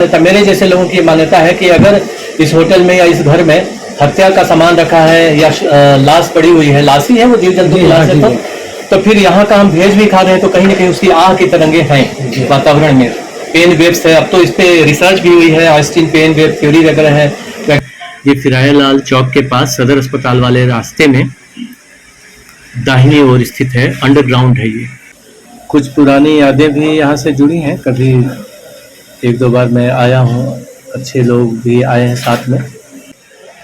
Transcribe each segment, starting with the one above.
मेरे जैसे लोगों की मान्यता है कि अगर इस होटल में या इस घर में हत्या का सामान रखा है या लाश पड़ी हुई है, लाश ही है वो, जीव जंतु की लाश है, तो फिर यहाँ का हम भेज भी खा रहे हैं तो कहीं ना कहीं उसकी आह की तरंगे हैं वातावरण में, पेन वेव्स है। अब तो इस पे रिसर्च भी हुई है, आइंस्टीन पेन वेव थ्योरी वगैरह है। ये फिरायालाल चौक के पास सदर अस्पताल वाले रास्ते में दाहिनी ओर स्थित है, अंडरग्राउंड है ये। कुछ पुरानी यादें भी यहाँ से जुड़ी हैं, कभी एक दो बार मैं आया हूँ, अच्छे लोग भी आए हैं साथ में।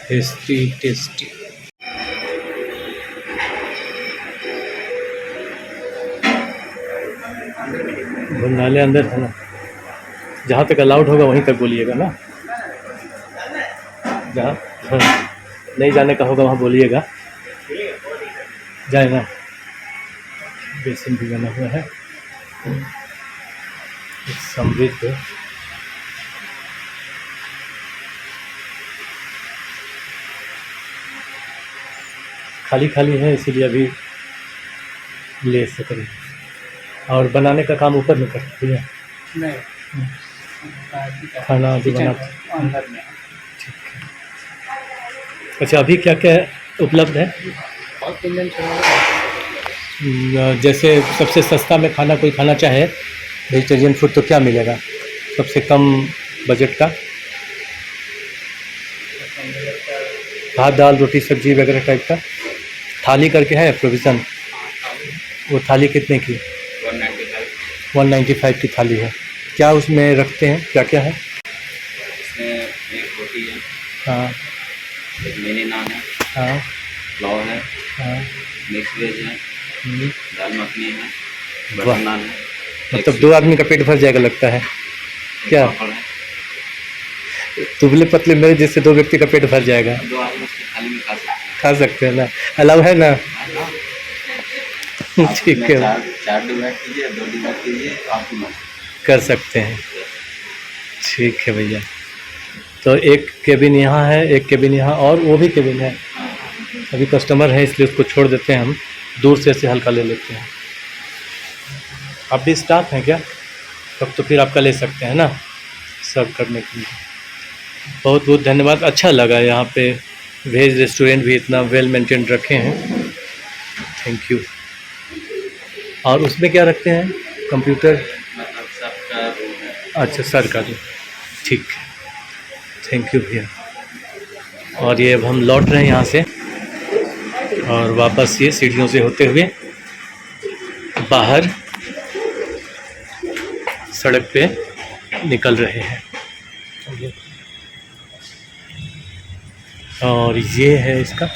टेस्टी टेस्टी भोजनालय अंदर है ना, जहाँ तक अलाउड होगा वहीं तक बोलिएगा ना, जहाँ नहीं जाने का होगा वहाँ बोलिएगा, जाए ना। बेसिन भी बना हुआ है, समृद्ध खाली खाली है, इसीलिए अभी ले सकें। और बनाने का काम ऊपर में करती है? नहीं, खाना अभी बना अंदर में। ठीक है। अच्छा, अभी क्या क्या उपलब्ध है? जैसे सबसे सस्ता में खाना कोई खाना चाहे वेजिटेरियन फूड तो क्या मिलेगा सबसे कम बजट का? भात दाल रोटी सब्जी वगैरह टाइप का थाली करके है प्रोविज़न? वो थाली कितने की? 195 की थाली है। क्या उसमें रखते हैं, क्या क्या है? इसमें एक रोटी है, हाँ, एक मिनी नान है, हाँ, पुलाव है, हाँ, मिक्स वेज है, दाल मखनी है, वाह। बटर नान है। मतलब 2 आदमी का पेट भर जाएगा लगता है क्या? पापड़ है। दुबले पतले मेरे जैसे 2 व्यक्ति का पेट भर जाएगा। 2 आदमी उसको थाली में खा सकते हैं ना, अलाउ है ना? आप ठीक इसमें है, 4 डिवाइड कीजिए, 2 डिवाइड कीजिए, आपकी मर्जी। कर सकते हैं। ठीक है भैया, तो एक केबिन यहाँ है, एक केबिन यहाँ, और वो भी केबिन है। अभी कस्टमर है इसलिए उसको छोड़ देते हैं, हम दूर से हल्का ले लेते हैं। आप भी स्टाफ हैं क्या? तब तो फिर आपका ले सकते हैं ना सर्व करने के लिए। बहुत बहुत धन्यवाद, अच्छा लगा यहाँ पे वेज रेस्टोरेंट भी इतना वेल मेंटेन रखे हैं, थैंक यू। और उसमें क्या रखते हैं? कंप्यूटर? मतलब सबका रूम है। अच्छा, सर का जो, ठीक है, थैंक यू भैया। और ये अब हम लौट रहे हैं यहाँ से, और वापस ये सीढ़ियों से होते हुए बाहर सड़क पे निकल रहे हैं। और ये है इसका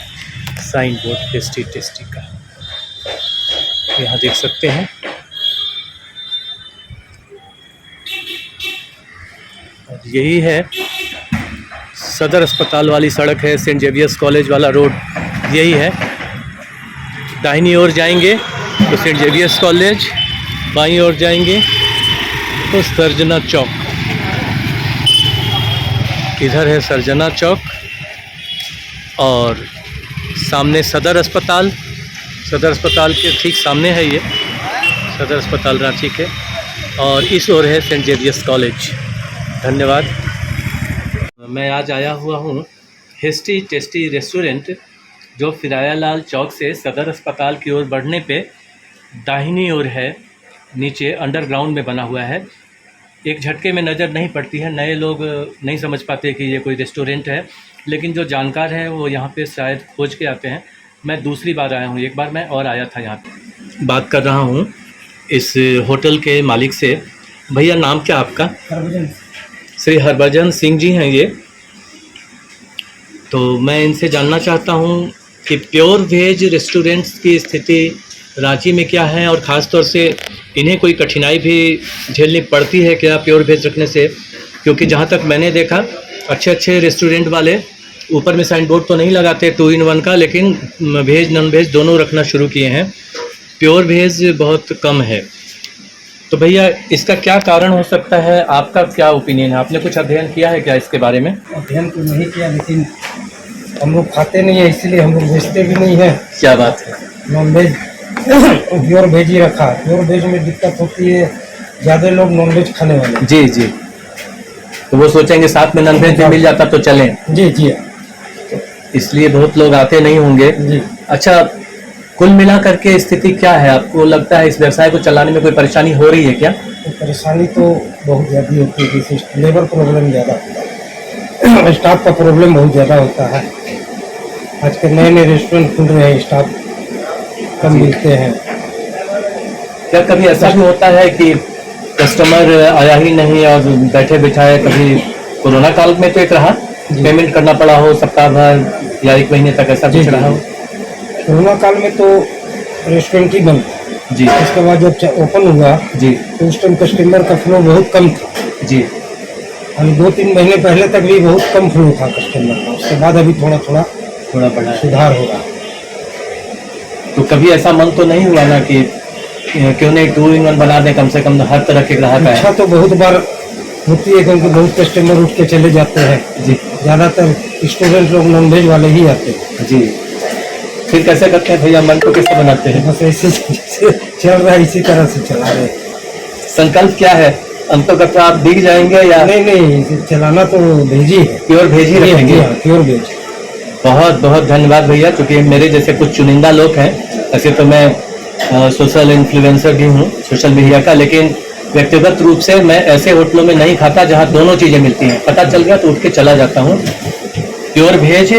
साइन बोर्ड टेस्टी टेस्टी का, यहाँ देख सकते हैं। और यही है सदर अस्पताल वाली सड़क है, सेंट जेवियर्स कॉलेज वाला रोड यही है। दाहिनी ओर जाएंगे तो सेंट जेवियर्स कॉलेज, बाईं ओर जाएंगे तो सर्जना चौक। इधर है सर्जना चौक और सामने सदर अस्पताल, सदर अस्पताल के ठीक सामने है ये सदर अस्पताल रांची के, और इस ओर है सेंट जेवियर्स कॉलेज। धन्यवाद। मैं आज आया हुआ हूँ हेस्टी टेस्टी रेस्टोरेंट, जो फिरायालाल चौक से सदर अस्पताल की ओर बढ़ने पे दाहिनी ओर है, नीचे अंडरग्राउंड में बना हुआ है। एक झटके में नज़र नहीं पड़ती है, नए लोग नहीं समझ पाते कि ये कोई रेस्टोरेंट है, लेकिन जो जानकार हैं वो यहाँ पे शायद खोज के आते हैं। मैं दूसरी बार आया हूँ, एक बार मैं और आया था यहाँ पे। बात कर रहा हूँ इस होटल के मालिक से। भैया नाम क्या आपका? श्री हरभजन सिंह जी हैं ये। तो मैं इनसे जानना चाहता हूँ कि प्योर वेज रेस्टोरेंट्स की स्थिति रांची में क्या है, और ख़ास तौर से इन्हें कोई कठिनाई भी झेलनी पड़ती है क्या प्योर वेज रखने से? क्योंकि जहाँ तक मैंने देखा अच्छे अच्छे रेस्टोरेंट वाले ऊपर में साइन बोर्ड तो नहीं लगाते 2 in 1 का, लेकिन वेज नॉन वेज दोनों रखना शुरू किए हैं, प्योर वेज बहुत कम है। तो भैया इसका क्या कारण हो सकता है, आपका क्या ओपिनियन है? आपने कुछ अध्ययन किया है क्या इसके बारे में? अध्ययन तो नहीं किया, लेकिन हम लोग खाते नहीं है इसलिए हम लोग भेजते भी नहीं है। क्या बात है? नॉन वेज प्योर वेज ही रखा। प्योर वेज में दिक्कत होती है, ज़्यादा लोग नॉन वेज खाने वाले। जी जी। तो वो सोचेंगे साथ में नॉनवेज भी मिल जाता तो चलें, जी जी इसलिए बहुत लोग आते नहीं होंगे। जी। अच्छा, कुल मिला करके स्थिति क्या है? आपको लगता है इस व्यवसाय को चलाने में कोई परेशानी हो रही है क्या? तो परेशानी तो बहुत ज़्यादा होती है, जैसे लेबर प्रॉब्लम ज़्यादा होता है, स्टाफ का प्रॉब्लम बहुत ज़्यादा होता है। आजकल नए नए रेस्टोरेंट खुल रहे हैं, स्टाफ कम मिलते हैं। क्या कभी ऐसा भी होता है कि कस्टमर आया ही नहीं और बैठे बिठाए? कभी कोरोना काल में तो एक रहा, जी। पेमेंट करना पड़ा हो सप्ताह भर या एक महीने तक, ऐसा जी, कुछ जी, रहा हो? कोरोना काल में तो रेस्टोरेंट ही बंद था। जी उसके बाद जब ओपन हुआ जी तो उस टाइम कस्टमर का फ्लो बहुत कम था। जी। हम 2-3 महीने पहले तक भी बहुत कम फ्लो था कस्टमर का, उसके बाद अभी थोड़ा थोड़ा थोड़ा बढ़ा है। सुधार हो रहा है। तो कभी ऐसा मन तो नहीं हुआ ना कि क्यों नहीं 2 in 1 बना दें, कम से कम हर तरह के ग्राहक इच्छा आए? तो बहुत बार होती है क्योंकि बहुत कस्टमर उठ के चले जाते हैं। जी ज़्यादातर स्टूडेंट लोग नॉनवेज वाले ही आते हैं। जी। फिर कैसे करते हैं भैया, मन को कैसे बनाते हैं? बस ऐसे चल रहा है, इसी तरह से चला रहे हैं। संकल्प क्या है? अंततः आप दिख जाएंगे या नहीं नहीं, इसे चलाना तो भेज ही है। प्योर भेज ही रखेंगे? प्योर भेज। बहुत बहुत धन्यवाद भैया, क्योंकि मेरे जैसे कुछ चुनिंदा लोग हैं। ऐसे तो मैं सोशल इन्फ्लुएंसर भी हूँ सोशल मीडिया का, लेकिन व्यक्तिगत रूप से मैं ऐसे होटलों में नहीं खाता जहाँ दोनों चीज़ें मिलती हैं। पता चल गया तो उठ के चला जाता हूँ। प्योर वेज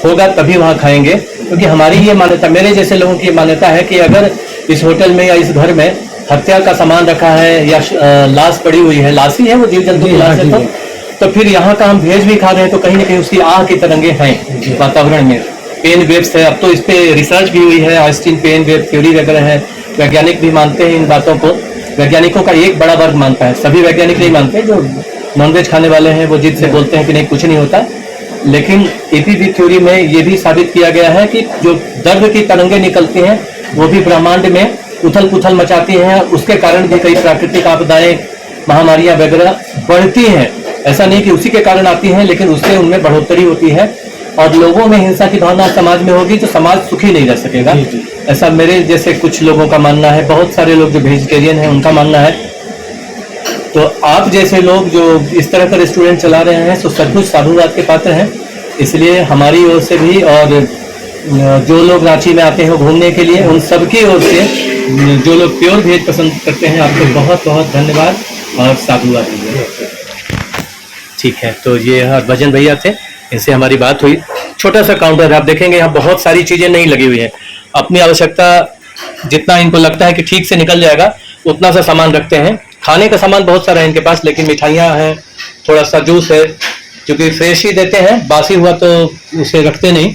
होगा तभी वहाँ खाएंगे, क्योंकि हमारी ये मान्यता, मेरे जैसे लोगों की मान्यता है कि अगर इस होटल में या इस घर में हत्या का सामान रखा है या लाश पड़ी हुई है, लाश ही है वो, जीव जंतु की लाश है, तो फिर यहाँ का हम वेज भी खा रहे हैं तो कहीं ना कहीं उसकी आह की तरंगे हैं वातावरण में। पेन वेव्स है, अब तो इस पे रिसर्च भी हुई है, आइंस्टीन पेन वेव थ्योरी वगैरह है। वैज्ञानिक भी मानते हैं इन बातों को। वैज्ञानिकों का एक बड़ा वर्ग मानता है, सभी वैज्ञानिक नहीं मानते। जो नॉनवेज खाने वाले हैं वो जिद से बोलते हैं कि नहीं कुछ नहीं होता, लेकिन ईपीवी थ्योरी में ये भी साबित किया गया है कि जो दर्द की तरंगे निकलती हैं वो भी ब्रह्मांड में उथल पुथल मचाती हैं। उसके कारण भी कई प्राकृतिक आपदाएं, महामारियां वगैरह बढ़ती हैं। ऐसा नहीं कि उसी के कारण आती हैं, लेकिन उससे उनमें बढ़ोतरी होती है और लोगों में हिंसा की भावना समाज में होगी तो समाज सुखी नहीं रह सकेगा। ऐसा मेरे जैसे कुछ लोगों का मानना है, बहुत सारे लोग जो वेजिटेरियन हैं उनका मानना है। तो आप जैसे लोग जो इस तरह का रेस्टोरेंट चला रहे हैं तो सचमुच साधुवाद के पात्र हैं। इसलिए हमारी ओर से भी और जो लोग रांची में आते हैं घूमने के लिए, उन सबकी ओर से जो लोग प्योर वेज पसंद करते हैं, आपको बहुत बहुत धन्यवाद और साधुवाद। ठीक है, तो ये हरभजन भैया थे, इनसे हमारी बात हुई। छोटा सा काउंटर है, आप देखेंगे यहाँ बहुत सारी चीज़ें नहीं लगी हुई हैं। अपनी आवश्यकता जितना इनको लगता है कि ठीक से निकल जाएगा उतना सा सामान रखते हैं। खाने का सामान बहुत सारा है इनके पास, लेकिन मिठाइयाँ हैं, थोड़ा सा जूस है, क्योंकि फ्रेश ही देते हैं, बासी हुआ तो उसे रखते नहीं।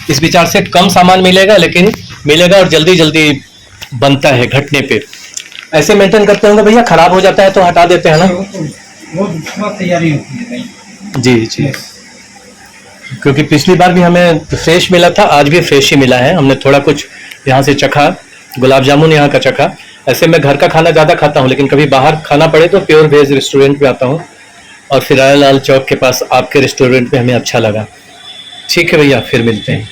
इस विचार से कम सामान मिलेगा, लेकिन मिलेगा और जल्दी जल्दी बनता है घटने पे। ऐसे मेंटेन करते होंगे भैया, खराब हो जाता है तो हटा देते हैं ना? बहुत तैयारी होती है भाई। जी जी, क्योंकि पिछली बार भी हमें फ्रेश मिला था, आज भी फ्रेश ही मिला है। हमने थोड़ा कुछ यहाँ से चखा, गुलाब जामुन यहाँ का चखा। ऐसे मैं घर का खाना ज़्यादा खाता हूँ, लेकिन कभी बाहर खाना पड़े तो प्योर वेज रेस्टोरेंट पे आता हूँ, और फिर लाल चौक के पास आपके रेस्टोरेंट पे हमें अच्छा लगा। ठीक है भैया, फिर मिलते हैं।